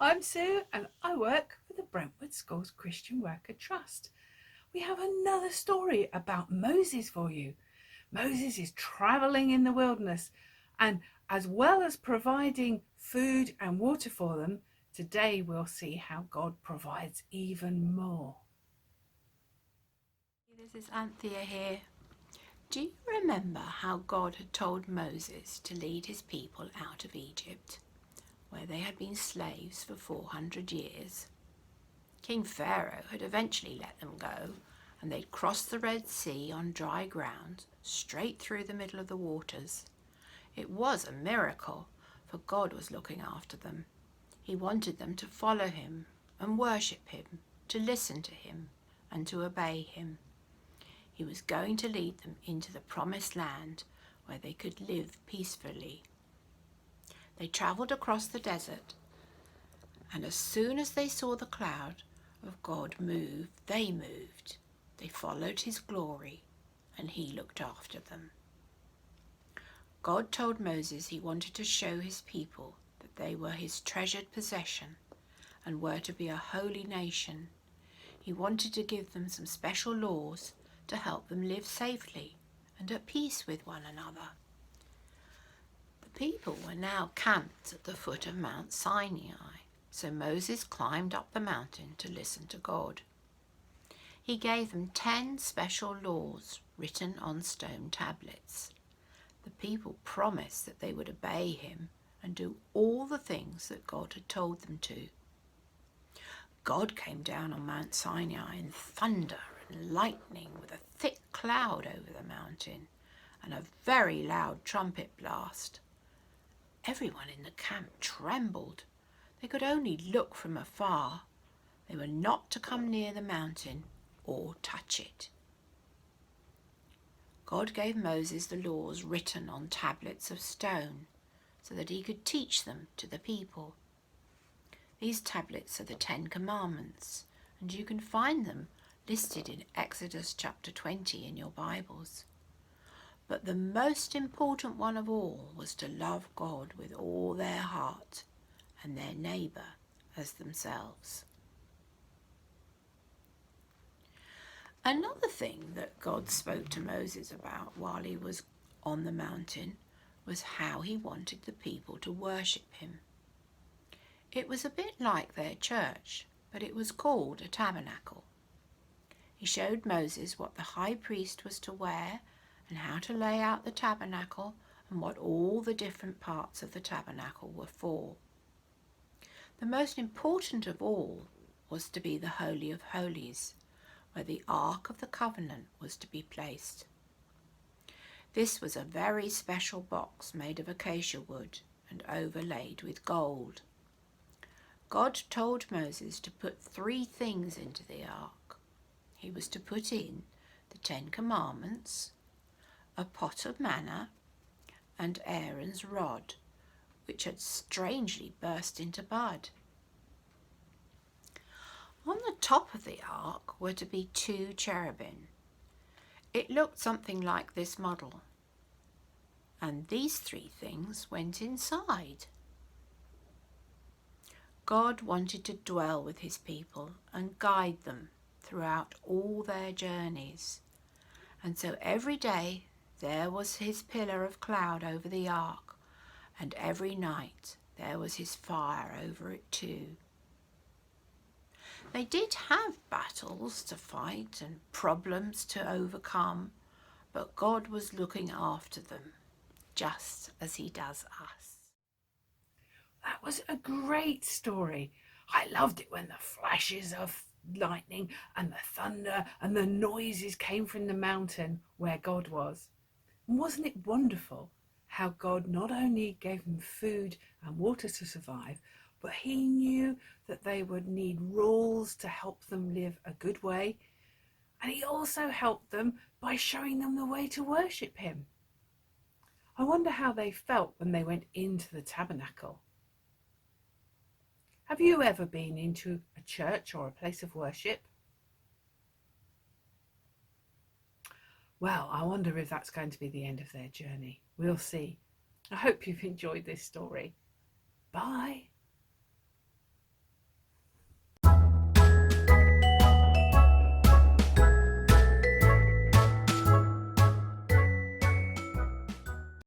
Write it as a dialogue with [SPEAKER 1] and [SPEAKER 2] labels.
[SPEAKER 1] I'm Sue and I work for the Brentwood Schools Christian Worker Trust. We have another story about Moses for you. Moses is travelling in the wilderness, and as well as providing food and water for them, today we'll see how God provides even more.
[SPEAKER 2] This is Anthea here. Do you remember how God had told Moses to lead his people out of Egypt, where they had been slaves for 400 years? King Pharaoh had eventually let them go, and they'd crossed the Red Sea on dry ground, straight through the middle of the waters. It was a miracle, for God was looking after them. He wanted them to follow him and worship him, to listen to him and to obey him. He was going to lead them into the promised land where they could live peacefully. They travelled across the desert, and as soon as they saw the cloud of God move, they moved. They followed his glory, and he looked after them. God told Moses he wanted to show his people that they were his treasured possession and were to be a holy nation. He wanted to give them some special laws to help them live safely and at peace with one another. The people were now camped at the foot of Mount Sinai, so Moses climbed up the mountain to listen to God. He gave them 10 special laws written on stone tablets. The people promised that they would obey him and do all the things that God had told them to. God came down on Mount Sinai in thunder and lightning, with a thick cloud over the mountain and a very loud trumpet blast. Everyone in the camp trembled. They could only look from afar. They were not to come near the mountain or touch it. God gave Moses the laws written on tablets of stone so that he could teach them to the people. These tablets are the 10 Commandments, and you can find them listed in Exodus chapter 20 in your Bibles. But the most important one of all was to love God with all their heart and their neighbour as themselves. Another thing that God spoke to Moses about while he was on the mountain was how he wanted the people to worship him. It was a bit like their church, but it was called a tabernacle. He showed Moses what the high priest was to wear and how to lay out the tabernacle and what all the different parts of the tabernacle were for. The most important of all was to be the Holy of Holies, where the Ark of the Covenant was to be placed. This was a very special box made of acacia wood and overlaid with gold. God told Moses to put 3 things into the ark. He was to put in the 10 Commandments, a pot of manna, and Aaron's rod, which had strangely burst into bud. On the top of the ark were to be 2 cherubim. It looked something like this model, and these 3 things went inside. God wanted to dwell with his people and guide them throughout all their journeys, and so every day there was his pillar of cloud over the ark, and every night there was his fire over it too. They did have battles to fight and problems to overcome, but God was looking after them, just as he does us.
[SPEAKER 1] That was a great story. I loved it when the flashes of lightning and the thunder and the noises came from the mountain where God was. And wasn't it wonderful how God not only gave them food and water to survive, but he knew that they would need rules to help them live a good way, and he also helped them by showing them the way to worship him. I wonder how they felt when they went into the tabernacle. Have you ever been into a church or a place of worship? Well, I wonder if that's going to be the end of their journey. We'll see. I hope you've enjoyed this story. Bye.